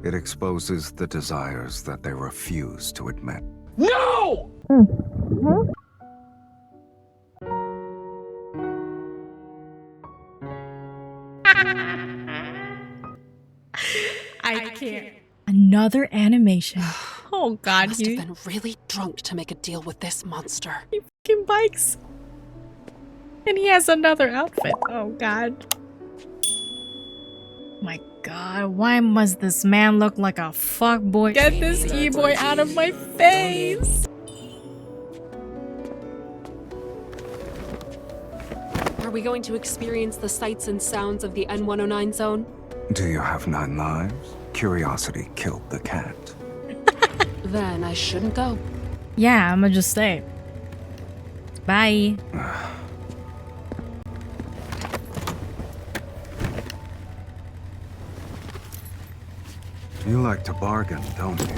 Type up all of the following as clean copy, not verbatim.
It exposes the desires that they refuse to admit. No! I can't. Another animation. Oh god, Must have been really drunk to make a deal with this monster. he fucking bikes. And he has another outfit. Oh god. My god, why must this man look like a fuckboy? Get this e-boy out of my face! Are we going to experience the sights and sounds of the N109 zone? Do you have 9 lives? Curiosity killed the cat. Then I shouldn't go. Yeah, I'ma just stay. Bye. You like to bargain, don't you?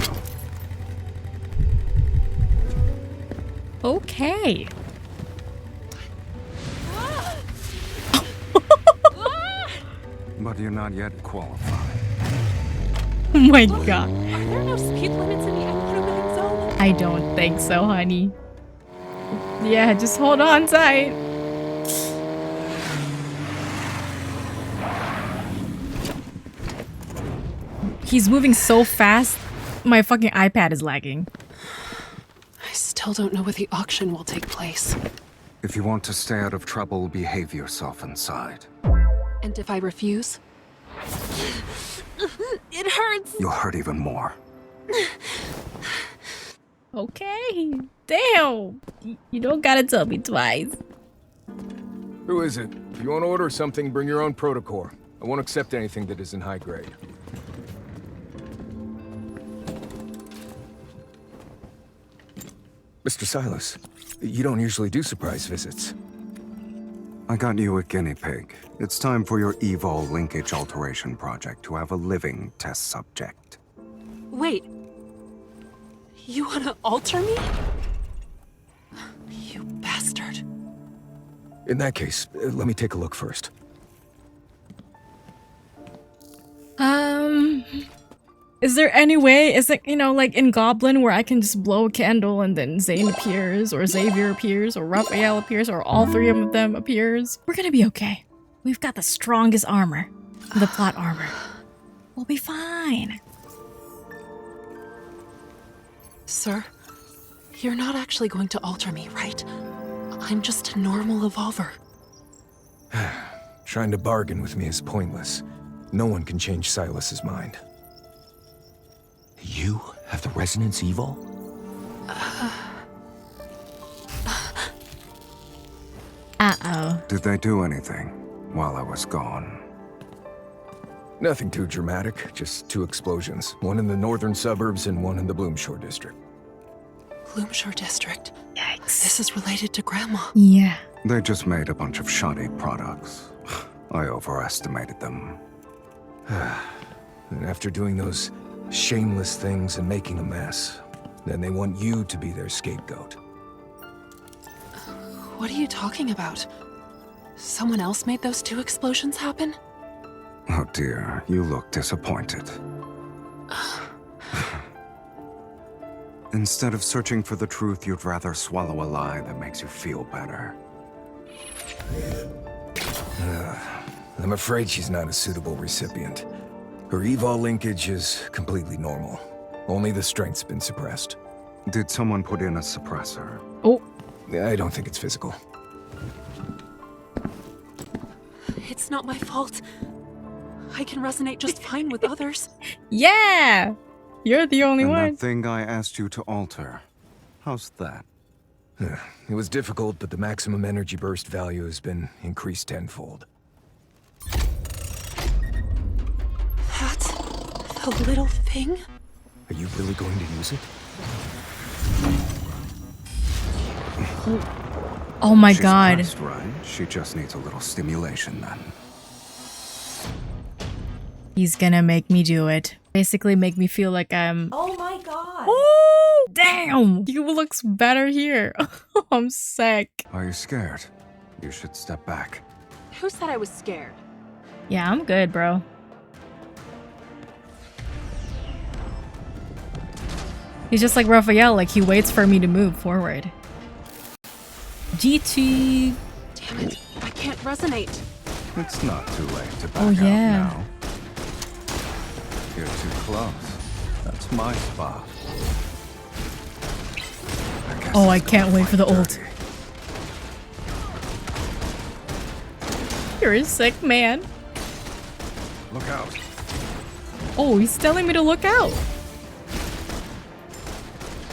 Okay. But you're not yet qualified. Oh my god. Are there no speed limits in the N109 zone? I don't think so, honey. Yeah, just hold on tight. He's moving so fast, my fucking iPad is lagging. I still don't know where the auction will take place. If you want to stay out of trouble, behave yourself inside. And if I refuse? It hurts! You'll hurt even more. Okay. Damn. You don't gotta tell me twice. Who is it? If you want to order something, bring your own protocore. I won't accept anything that isn't high grade. Mr. SYLUS, you don't usually do surprise visits. I got you a guinea pig. It's time for your evol linkage alteration project to have a living test subject. Wait. You wanna alter me? You bastard. In that case, let me take a look first. Is there any way, is it, you know, like in Goblin where I can just blow a candle and then Zane appears, or Xavier appears, or Raphael appears, or all three of them appears? We're gonna be okay. We've got the strongest armor. The plot armor. We'll be fine. Sir, you're not actually going to alter me, right? I'm just a normal evolver. Trying to bargain with me is pointless. No one can change Silas's mind. You have the Resonance Evil? Uh-oh. Did they do anything while I was gone? Nothing too dramatic, just 2 explosions. One in the northern suburbs and one in the Bloomshore district. Bloomshore District. Yikes. This is related to Grandma. Yeah. They just made a bunch of shoddy products. I overestimated them. And after doing those shameless things and making a mess, then they want you to be their scapegoat. What are you talking about? Someone else made those 2 explosions happen? Oh dear, you look disappointed. Instead of searching for the truth, you'd rather swallow a lie that makes you feel better. I'm afraid she's not a suitable recipient. Her evol linkage is completely normal. Only the strength's been suppressed. Did someone put in a suppressor? Oh. I don't think it's physical. It's not my fault. I can resonate just fine with others. Yeah! You're the only And one. that thing I asked you to alter. How's that? It was difficult, but the maximum energy burst value has been increased tenfold. That's the little thing? Are you really going to use it? Oh my She's god. pressed, right? She just needs a little stimulation then. He's gonna make me do it. Basically make me feel like I'm... Oh my god! Oh, damn! He looks better here. I'm sick. Are you scared? You should step back. Who said I was scared? Yeah, I'm good, bro. He's just like Raphael, like he waits for me to move forward. GT. Damn it, I can't resonate. It's not too late to back Oh, yeah. out now. You're too close. That's my spot. Oh, I can't wait for the ult. You're a sick man. Look out. Oh, he's telling me to look out.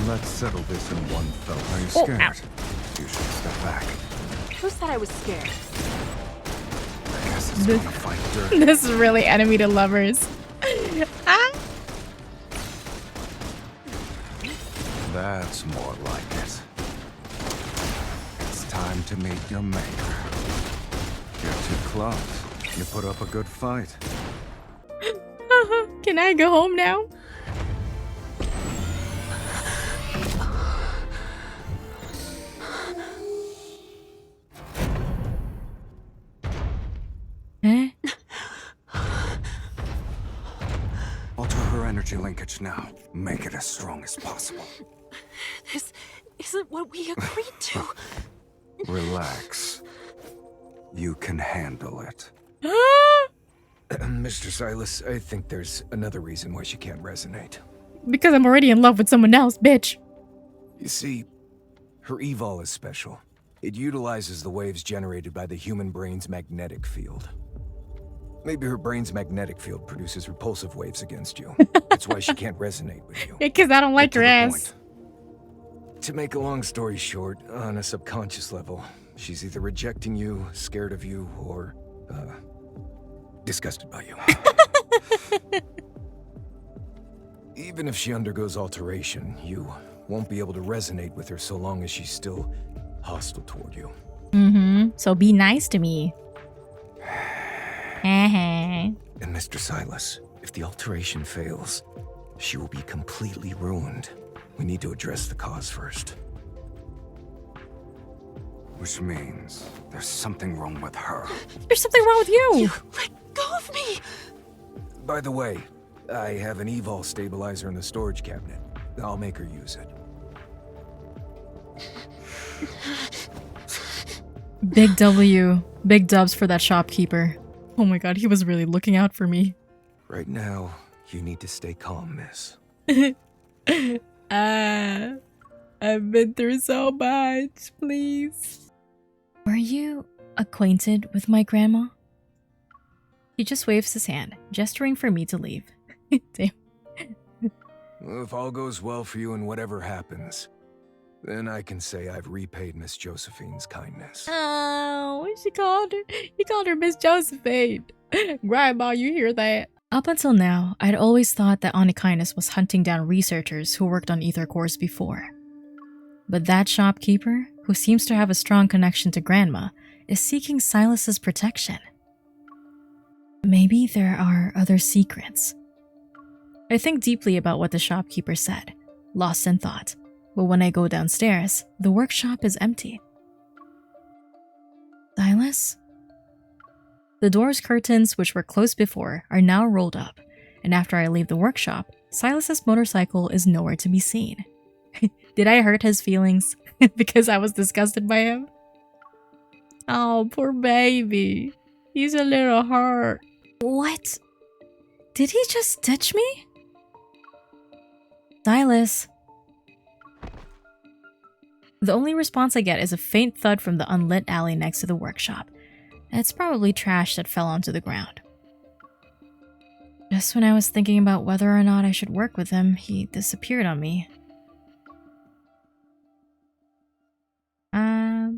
Let's settle this in one fell. Are you Oh, scared? ow. You should step back. Who said I was scared? I guess it's This- gonna fight dirty. This is really enemy to lovers. Ah. That's more like it. It's time to meet your maker. You're too close. You put up a good fight. Can I go home now? Eh? Alter her energy linkage now. Make it as strong as possible. This isn't what we agreed to. Relax. You can handle it. Mr. Silas, I think there's another reason why she can't resonate. Because I'm already in love with someone else, bitch. You see, her evol is special. It utilizes the waves generated by the human brain's magnetic field. Maybe her brain's magnetic field produces repulsive waves against you. That's why she can't resonate with you. Because I don't like Get to your the ass. point. To make a long story short, on a subconscious level, she's either rejecting you, scared of you, or, disgusted by you. Even if she undergoes alteration, you won't be able to resonate with her so long as she's still hostile toward you. Mm-hmm. So be nice to me. And Mr. Silas, if the alteration fails, she will be completely ruined. We need to address the cause first. Which means there's something wrong with her. There's something wrong with you. You let go of me! By the way, I have an evol stabilizer in the storage cabinet. I'll make her use it. Big W. Big dubs for that shopkeeper. Oh my god, he was really looking out for me. Right now, you need to stay calm, miss. I've been through so much, please. Were you acquainted with my grandma? He just waves his hand, gesturing for me to leave. Damn. Well, if all goes well for you and whatever happens, then I can say I've repaid Miss Josephine's kindness. Oh, he called her Miss Josephine. Grandma, you hear that? Up until now, I'd always thought that Onykinus was hunting down researchers who worked on ether cores before. But that shopkeeper, who seems to have a strong connection to Grandma, is seeking Silas's protection. Maybe there are other secrets. I think deeply about what the shopkeeper said, lost in thought. But when I go downstairs, the workshop is empty. Silas? The door's curtains, which were closed before, are now rolled up, and after I leave the workshop, Silas's motorcycle is nowhere to be seen. Did I hurt his feelings because I was disgusted by him? Oh, poor baby. He's a little hurt. What? Did he just ditch me? Silas. The only response I get is a faint thud from the unlit alley next to the workshop. It's probably trash that fell onto the ground. Just when I was thinking about whether or not I should work with him, he disappeared on me.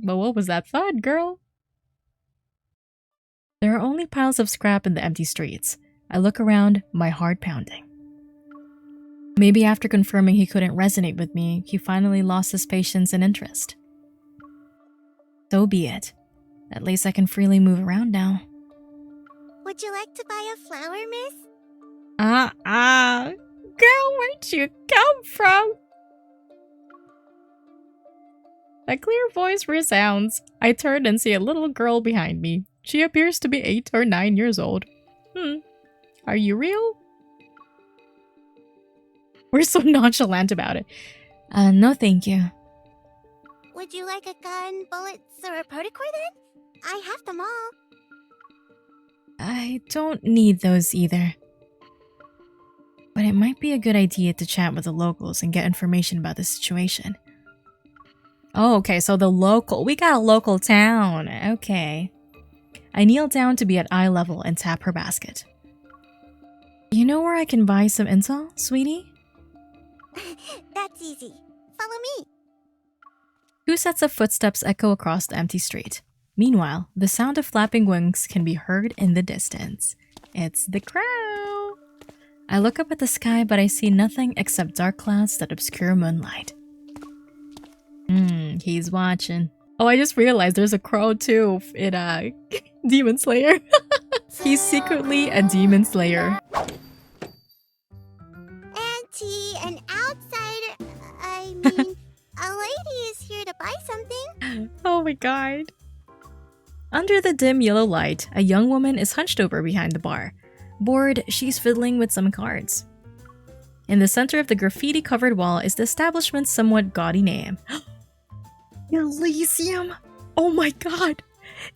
But what was that thud, girl? There are only piles of scrap in the empty streets. I look around, my heart pounding. Maybe after confirming he couldn't resonate with me, he finally lost his patience and interest. So be it. At least I can freely move around now. Would you like to buy a flower, miss? Girl, where'd you come from? A clear voice resounds. I turn and see a little girl behind me. She appears to be 8 or 9 years old. Are you real? We're so nonchalant about it. No thank you. Would you like a gun, bullets, or a protocore then? I have them all. I don't need those either. But it might be a good idea to chat with the locals and get information about the situation. Oh, okay, so we got a local town. Okay. I kneel down to be at eye level and tap her basket. You know where I can buy some intel, sweetie? That's easy. Follow me. 2 sets of footsteps echo across the empty street. Meanwhile, the sound of flapping wings can be heard in the distance. It's the crow! I look up at the sky, but I see nothing except dark clouds that obscure moonlight. He's watching. Oh, I just realized there's a crow too in Demon Slayer. He's secretly a Demon Slayer. Auntie, an outsider. I mean, a lady is here to buy something. Oh my god. Under the dim yellow light, a young woman is hunched over behind the bar. Bored, she's fiddling with some cards. In the center of the graffiti-covered wall is the establishment's somewhat gaudy name. Elysium! Oh my god!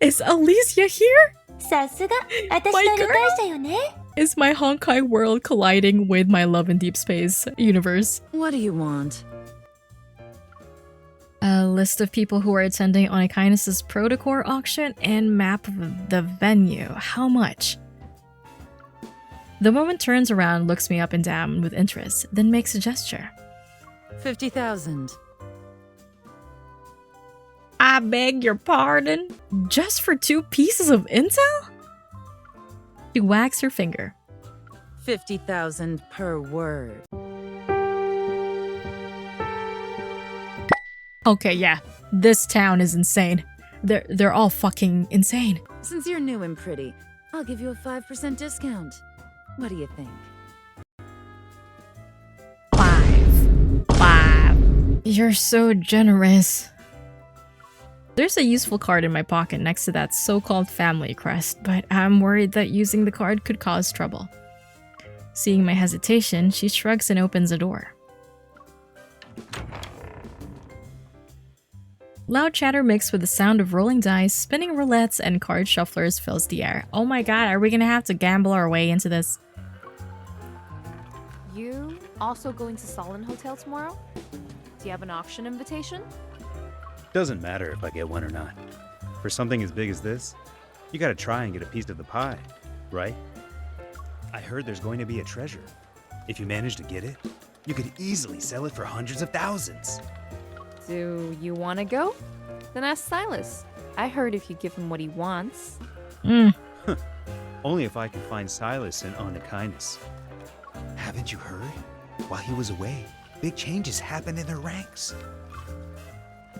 Is Alicia here? さすが、私 My と理 girl? 解者よね。 Is my Honkai world colliding with my Love in Deepspace universe? What do you want? A list of people who are attending Onykinus' Protocore auction and map of the venue. How much? The woman turns around, looks me up and down with interest, then makes a gesture. 50,000. I beg your pardon? Just for 2 pieces of intel? She wags her finger. 50,000 per word. Okay, yeah. This town is insane. They're all fucking insane. Since you're new and pretty, I'll give you a 5% discount. What do you think? 5. You're so generous. There's a useful card in my pocket next to that so-called family crest, but I'm worried that using the card could cause trouble. Seeing my hesitation, she shrugs and opens a door. Loud chatter mixed with the sound of rolling dice, spinning roulettes, and card shufflers fills the air. Oh my god, are we gonna have to gamble our way into this? You also going to Solon Hotel tomorrow? Do you have an auction invitation? Doesn't matter if I get one or not. For something as big as this, you gotta try and get a piece of the pie, right? I heard there's going to be a treasure. If you manage to get it, you could easily sell it for hundreds of thousands. Do you want to go? Then ask Silas. I heard if you give him what he wants. Only if I can find Silas and Onykinus. Haven't you heard? While he was away, big changes happened in their ranks.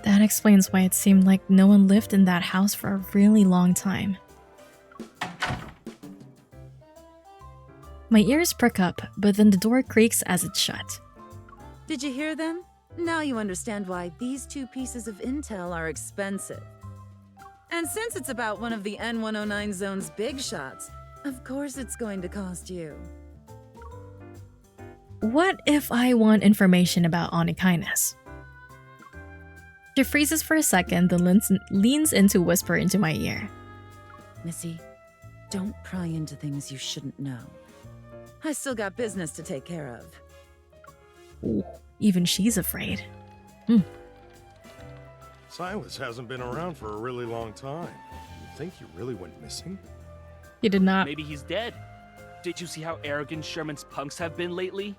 That explains why it seemed like no one lived in that house for a really long time. My ears prick up, but then the door creaks as it's shut. Did you hear them? Now you understand why these 2 pieces of intel are expensive. And since it's about one of the N109 zone's big shots, of course it's going to cost you. What if I want information about Onykinus? She freezes for a second, then leans in to whisper into my ear. Missy, don't pry into things you shouldn't know. I still got business to take care of. Ooh, even she's afraid. Silas hasn't been around for a really long time. You think he really went missing? He did not. Maybe he's dead. Did you see how arrogant Sherman's punks have been lately?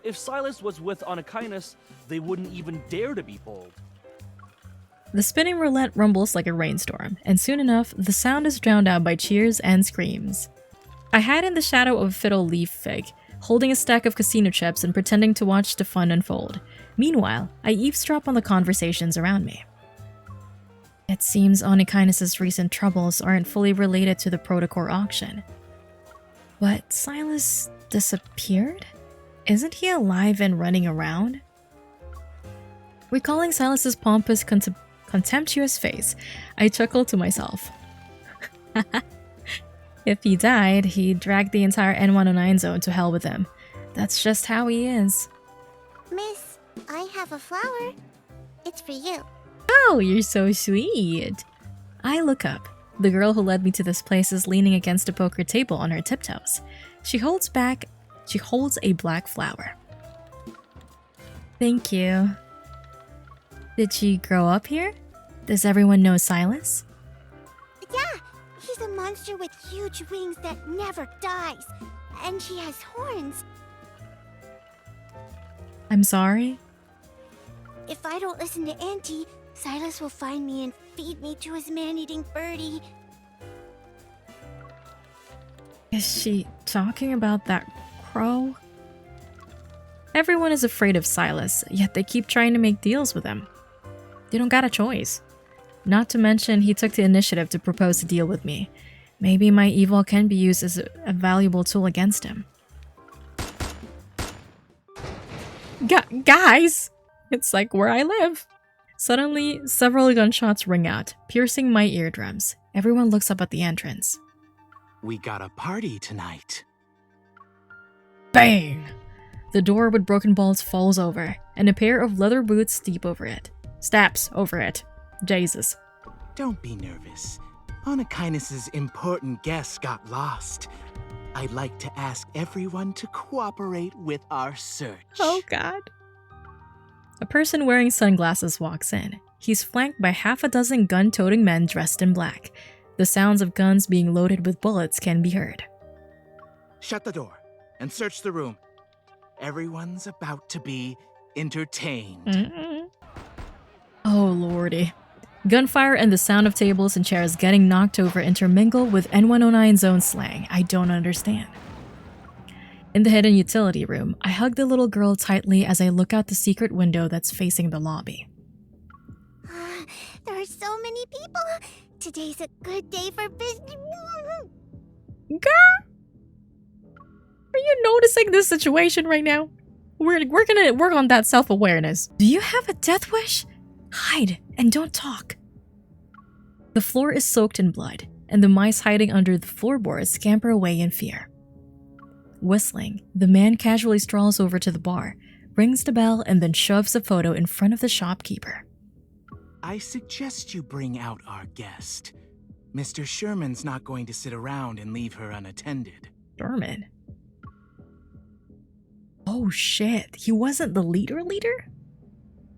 If Silas was with Onykinus, they wouldn't even dare to be bold. The spinning roulette rumbles like a rainstorm, and soon enough, the sound is drowned out by cheers and screams. I hide in the shadow of a fiddle leaf fig, holding a stack of casino chips and pretending to watch the fun unfold. Meanwhile, I eavesdrop on the conversations around me. It seems Onykinus' recent troubles aren't fully related to the Protocore auction. But Silas disappeared? Isn't he alive and running around? Recalling Silas's pompous, contemptuous face, I chuckle to myself. If he died, he'd drag the entire N109 zone to hell with him. That's just how he is. Miss, I have a flower. It's for you. Oh, you're so sweet. I look up. The girl who led me to this place is leaning against a poker table on her tiptoes. She holds a black flower. Thank you. Did she grow up here? Does everyone know SYLUS? Yeah, he's a monster with huge wings that never dies. And she has horns. I'm sorry? If I don't listen to Auntie, SYLUS will find me and feed me to his man-eating birdie. Is she talking about that crow? Everyone is afraid of SYLUS, yet they keep trying to make deals with him. They don't got a choice. Not to mention, he took the initiative to propose a deal with me. Maybe my evil can be used as a valuable tool against him. Guys! It's like where I live. Suddenly, several gunshots ring out, piercing my eardrums. Everyone looks up at the entrance. We got a party tonight. Bang! The door with broken bolts falls over, and a pair of leather boots steps over it. Jesus. Don't be nervous. Onakainus's important guest got lost. I'd like to ask everyone to cooperate with our search. Oh god. A person wearing sunglasses walks in. He's flanked by half a dozen gun-toting men dressed in black. The sounds of guns being loaded with bullets can be heard. Shut the door and search the room. Everyone's about to be entertained. Oh lordy. Gunfire and the sound of tables and chairs getting knocked over intermingle with N109 zone slang I don't understand. In the hidden utility room, I hug the little girl tightly as I look out the secret window that's facing the lobby. There are so many people. Today's a good day for business. Girl! Are you noticing this situation right now? We're gonna work on that self-awareness. Do you have a death wish? Hide and don't talk. The floor is soaked in blood, and the mice hiding under the floorboards scamper away in fear. Whistling, the man casually strolls over to the bar, rings the bell, and then shoves a photo in front of the shopkeeper. I suggest you bring out our guest. Mr. Sherman's not going to sit around and leave her unattended. Sherman? Oh shit, he wasn't the leader?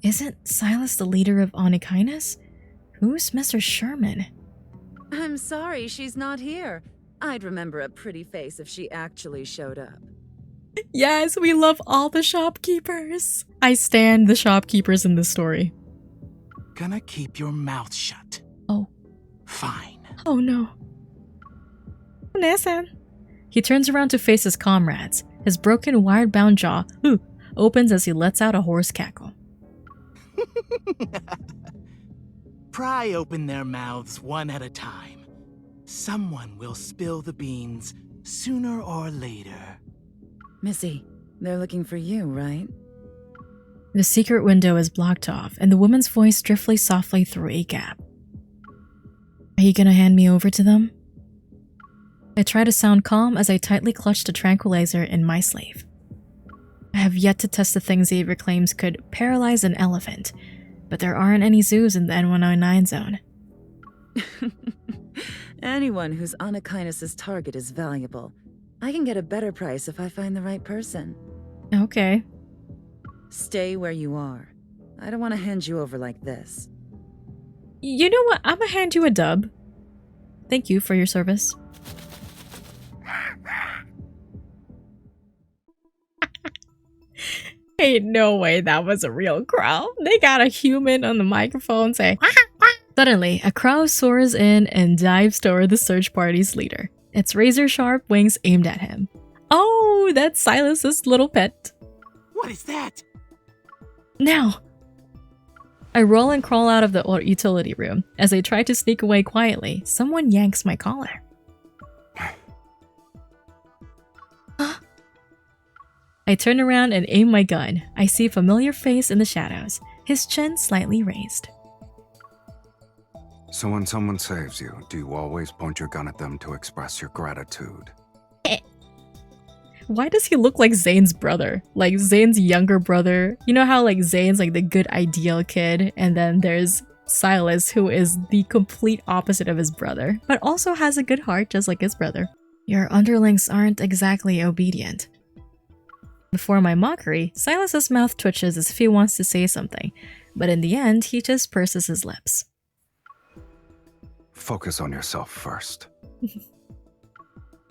Isn't SYLUS the leader of Onakainus? Who's Mr. Sherman? I'm sorry she's not here. I'd remember a pretty face if she actually showed up. Yes, we love all the shopkeepers. I stand the shopkeepers in this story. Gonna keep your mouth shut. Oh. Fine. Oh no. Listen. He turns around to face his comrades. His broken, wire-bound jaw opens as he lets out a hoarse cackle. Pry open their mouths one at a time. Someone will spill the beans sooner or later. Missy, they're looking for you, right? The secret window is blocked off, and the woman's voice drifts softly through a gap. Are you gonna hand me over to them? I try to sound calm as I tightly clutch the tranquilizer in my sleeve. I have yet to test the things Xavier claims could paralyze an elephant, but there aren't any zoos in the N109 zone. Anyone who's Onakainus' target is valuable. I can get a better price if I find the right person. Okay. Stay where you are. I don't want to hand you over like this. You know what? I'm gonna hand you a dub. Thank you for your service. Ain't no way that was a real crow. They got a human on the microphone saying, "Quack, quack." Suddenly, a crow soars in and dives toward the search party's leader. Its razor-sharp wings aimed at him. Oh, that's SYLUS's little pet. What is that? Now! I roll and crawl out of the utility room. As I try to sneak away quietly, someone yanks my collar. I turn around and aim my gun. I see a familiar face in the shadows, his chin slightly raised. So when someone saves you, do you always point your gun at them to express your gratitude? Why does he look like Zane's brother? Like Zane's younger brother. You know how like Zane's like the good ideal kid, and then there's SYLUS, who is the complete opposite of his brother, but also has a good heart just like his brother. Your underlings aren't exactly obedient. Before my mockery, SYLUS's mouth twitches as if he wants to say something, but in the end, he just purses his lips. Focus on yourself first.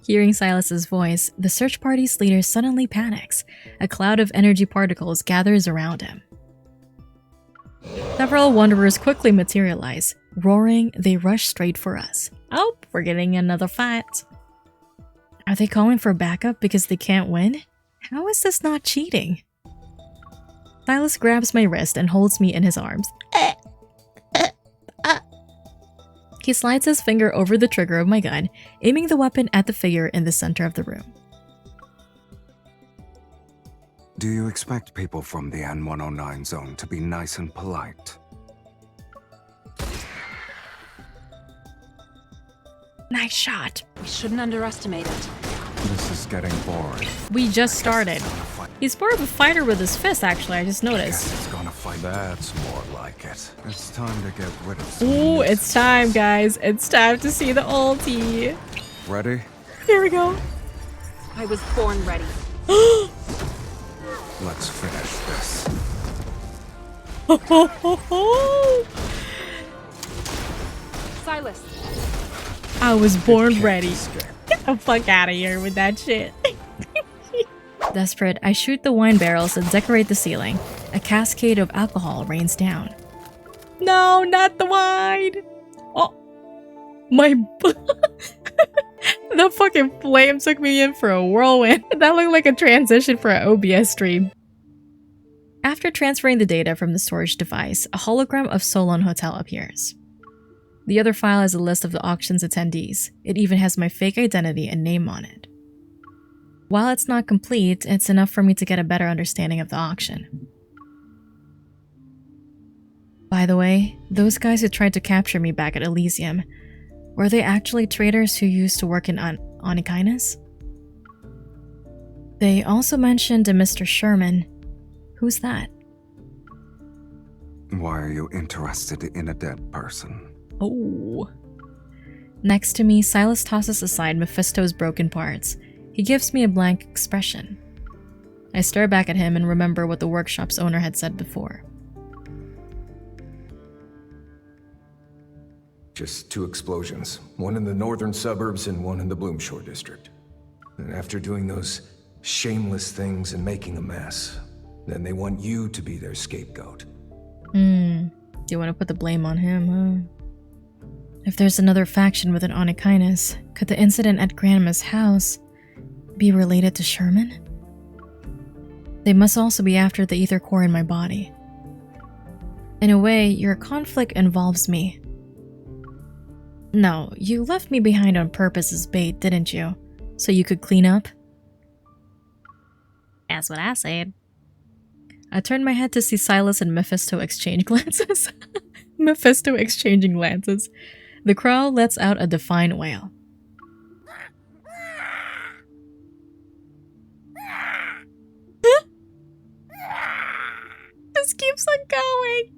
Hearing SYLUS's voice, the search party's leader suddenly panics. A cloud of energy particles gathers around him. Several wanderers quickly materialize. Roaring, they rush straight for us. Oh, we're getting another fight. Are they calling for backup because they can't win? How is this not cheating? SYLUS grabs my wrist and holds me in his arms. He slides his finger over the trigger of my gun, aiming the weapon at the figure in the center of the room. Do you expect people from the N109 zone to be nice and polite? Nice shot. We shouldn't underestimate it. This is getting boring. We just started. He's more of a fighter with his fist, actually, I just noticed. It's gonna fight. That's more like it. It's time to get rid of some Ooh, it's nuisance. time, guys. It's time to see the ulti. Ready? Here we go. I was born ready. Let's finish this. SYLUS. I was born ready. Get the fuck out of here with that shit. Desperate, I shoot the wine barrels that decorate the ceiling. A cascade of alcohol rains down. No, not the wine! Oh, my... The fucking flame took me in for a whirlwind. That looked like a transition for an OBS stream. After transferring the data from the storage device, a hologram of Solon Hotel appears. The other file is a list of the auction's attendees. It even has my fake identity and name on it. While it's not complete, it's enough for me to get a better understanding of the auction. By the way, those guys who tried to capture me back at Elysium, were they actually traders who used to work in Onikinus? They also mentioned a Mr. Sherman. Who's that? Why are you interested in a dead person? Oh. Next to me, SYLUS tosses aside Mephisto's broken parts. He gives me a blank expression. I stare back at him and remember what the workshop's owner had said before. Just 2 explosions, one in the northern suburbs and one in the Bloomshore district. And after doing those shameless things and making a mess, then they want you to be their scapegoat. Do you want to put the blame on him, huh? If there's another faction within Onikinus, could the incident at Grandma's house be related to Sherman? They must also be after the ether core in my body. In a way, your conflict involves me. No, you left me behind on purpose as bait, didn't you? So you could clean up? That's what I said. I turned my head to see SYLUS and Mephisto exchange glances. Mephisto exchanging glances. The crow lets out a defiant wail. This keeps on going.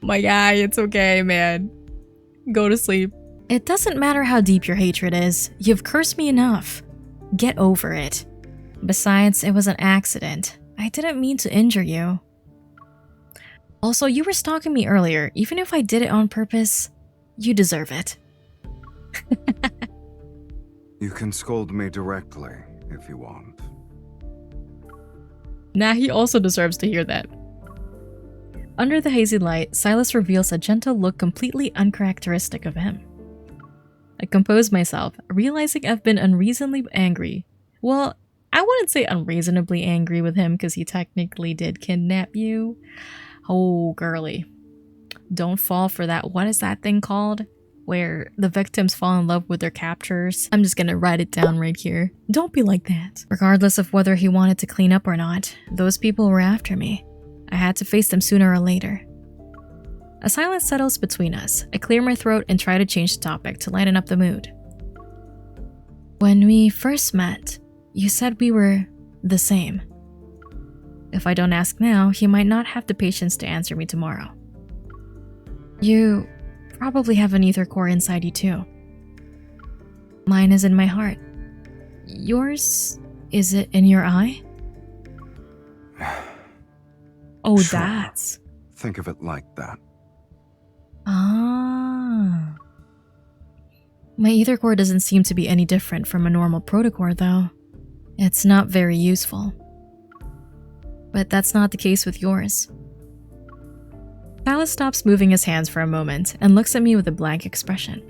My guy, it's okay, man. Go to sleep. It doesn't matter how deep your hatred is. You've cursed me enough. Get over it. Besides, it was an accident. I didn't mean to injure you. Also, you were stalking me earlier. Even if I did it on purpose, you deserve it. You can scold me directly if you want. Nah, he also deserves to hear that. Under the hazy light, SYLUS reveals a gentle look completely uncharacteristic of him. I compose myself, realizing I've been unreasonably angry. Well, I wouldn't say unreasonably angry with him because he technically did kidnap you. Oh, girly. Don't fall for that. What is that thing called? Where the victims fall in love with their captors. I'm just gonna write it down right here. Don't be like that. Regardless of whether he wanted to clean up or not, those people were after me. I had to face them sooner or later. A silence settles between us. I clear my throat and try to change the topic to lighten up the mood. When we first met, You said we were the same. If I don't ask now, he might not have the patience to answer me tomorrow. You probably have an ether core inside you too. Mine is in my heart. Yours, is it in your eye? Oh, Sure. that's... Think of it like that. Ah. My ether core doesn't seem to be any different from a normal protocore though. It's not very useful. But that's not the case with yours. Silas stops moving his hands for a moment and looks at me with a blank expression.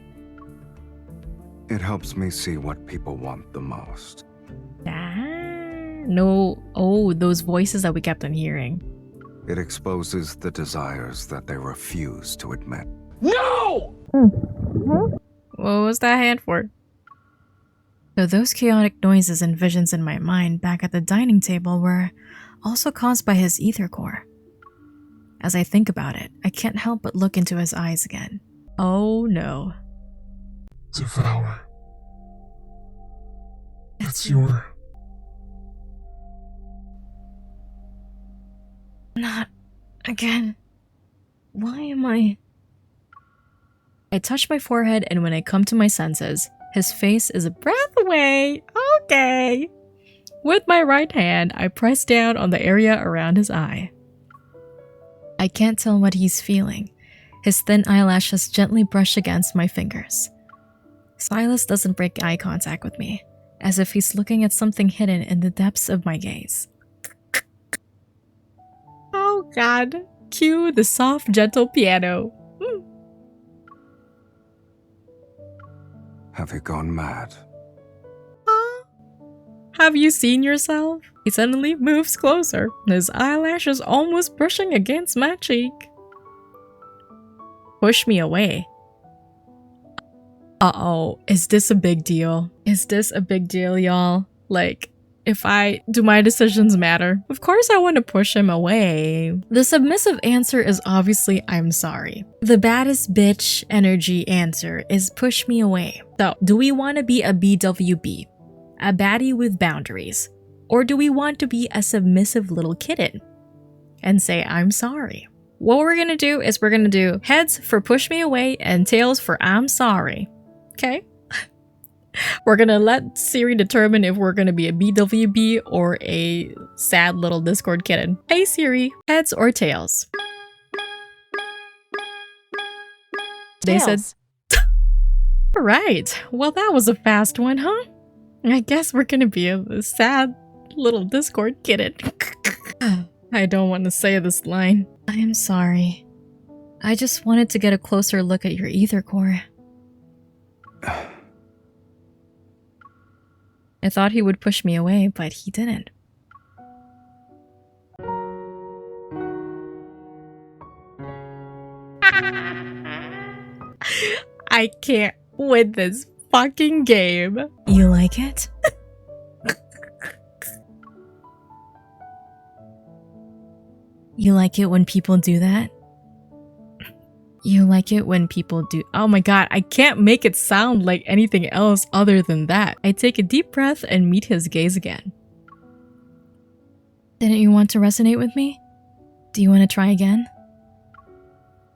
It helps me see what people want the most. No. Oh, those voices that we kept on hearing. It exposes the desires that they refuse to admit. No! What was that hand for? So those chaotic noises and visions in my mind back at the dining table were also caused by his ether core. As I think about it, I can't help but look into his eyes again. Oh no. Devour. It's your... Not again. Why am I touch my forehead, and when I come to my senses, his face is a breath away. Okay. With my right hand, I press down on the area around his eye. I can't tell what he's feeling. His thin eyelashes gently brush against my fingers. Silas doesn't break eye contact with me, as if he's looking at something hidden in the depths of my gaze. Oh god. Cue the soft, gentle piano. Have you gone mad? Have you seen yourself? He suddenly moves closer, his eyelashes almost brushing against my cheek. Push me away. Uh-oh, is this a big deal? Is this a big deal, y'all? Like, do my decisions matter? Of course I want to push him away. The submissive answer is obviously I'm sorry. The baddest bitch energy answer is push me away. So, do we want to be a BWB? A baddie with boundaries? Or do we want to be a submissive little kitten? And say I'm sorry. What we're gonna do is we're gonna do heads for push me away and tails for I'm sorry. Okay? We're gonna let Siri determine if we're gonna be a BWB or a sad little Discord kitten. Hey Siri, heads or tails? They said... Alright, well that was a fast one, huh? I guess we're gonna be a sad little Discord kitten. I don't want to say this line. I am sorry. I just wanted to get a closer look at your ether core. I thought he would push me away, but he didn't. I can't win this fucking game. You like it? You like it when people do that? You like it when people do— oh my god, I can't make it sound like anything else other than that. I take a deep breath and meet his gaze again. Didn't you want to resonate with me? Do you want to try again?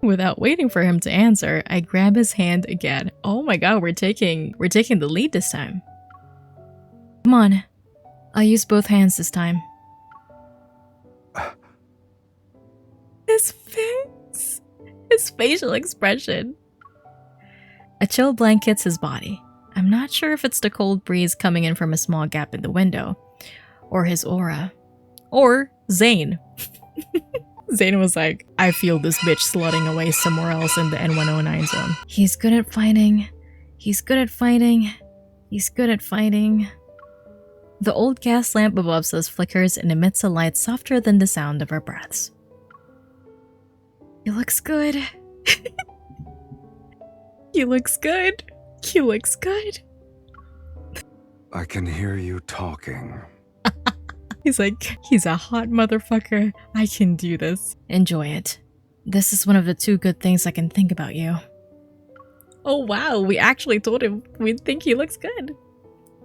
Without waiting for him to answer, I grab his hand again. Oh my god, we're taking the lead this time. Come on. I'll use both hands this time. His face. His facial expression. A chill blankets his body. I'm not sure if it's the cold breeze coming in from a small gap in the window, or his aura, or Zane. Zane was like, I feel this bitch slutting away somewhere else in the N109 zone. He's good at fighting. He's good at fighting. He's good at fighting. The old gas lamp above us flickers and emits a light softer than the sound of our breaths. He looks good. He looks good. He looks good. I can hear you talking. He's like, he's a hot motherfucker. I can do this. Enjoy it. This is one of the two good things I can think about you. Oh wow, we actually told him we think he looks good.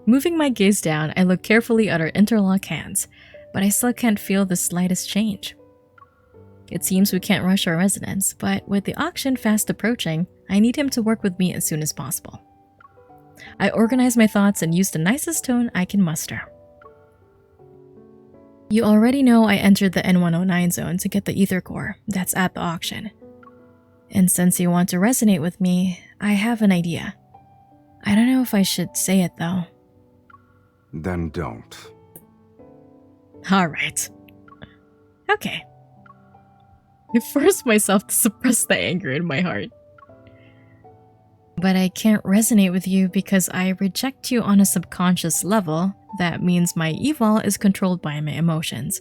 Moving my gaze down, I look carefully at our interlocked hands, but I still can't feel the slightest change. It seems we can't rush our resonance, but with the auction fast approaching, I need him to work with me as soon as possible. I organize my thoughts and use the nicest tone I can muster. You already know I entered the N109 zone to get the ether core that's at the auction. And since you want to resonate with me, I have an idea. I don't know if I should say it though. Then don't. Alright. Okay. I force myself to suppress the anger in my heart. But I can't resonate with you because I reject you on a subconscious level. That means my evil is controlled by my emotions.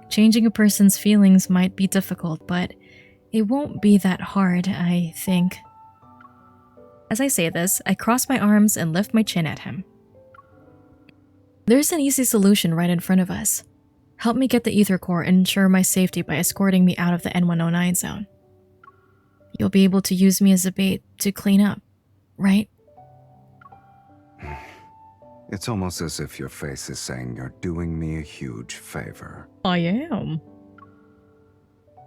Changing a person's feelings might be difficult, but it won't be that hard, I think. As I say this, I cross my arms and lift my chin at him. There's an easy solution right in front of us. Help me get the ether core and ensure my safety by escorting me out of the N109 zone. You'll be able to use me as a bait to clean up, right? It's almost as if your face is saying you're doing me a huge favor. I am.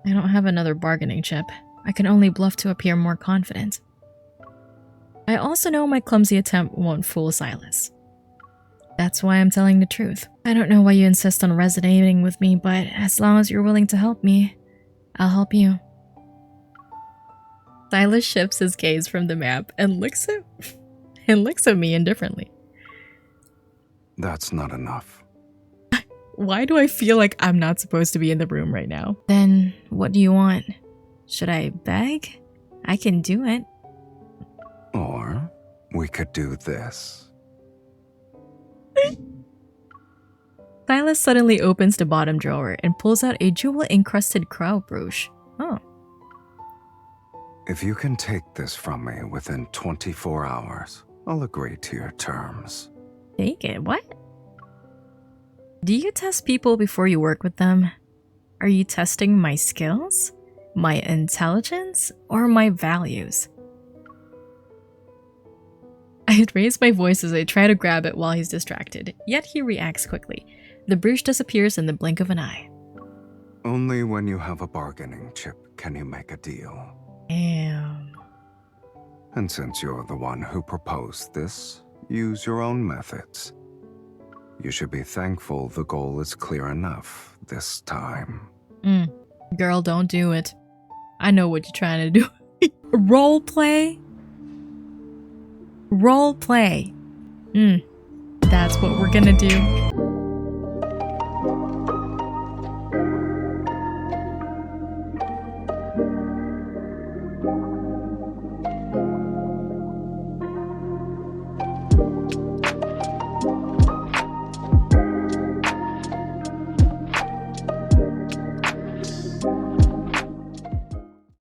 I don't have another bargaining chip. I can only bluff to appear more confident. I also know my clumsy attempt won't fool SYLUS. That's why I'm telling the truth. I don't know why you insist on resonating with me, but as long as you're willing to help me, I'll help you. SYLUS shifts his gaze from the map and looks at me indifferently. That's not enough. Why do I feel like I'm not supposed to be in the room right now? Then what do you want? Should I beg? I can do it. Or we could do this. SYLUS suddenly opens the bottom drawer and pulls out a jewel-encrusted crown brooch. Oh. If you can take this from me within 24 hours, I'll agree to your terms. Take it? What? Do you test people before you work with them? Are you testing my skills, my intelligence, or my values? I raise my voice as I try to grab it while he's distracted, yet he reacts quickly. The brooch disappears in the blink of an eye. Only when you have a bargaining chip can you make a deal. Damn. And since you're the one who proposed this, use your own methods. You should be thankful the goal is clear enough this time. Girl, don't do it. I know what you're trying to do. Role play? Role play. That's what we're gonna do.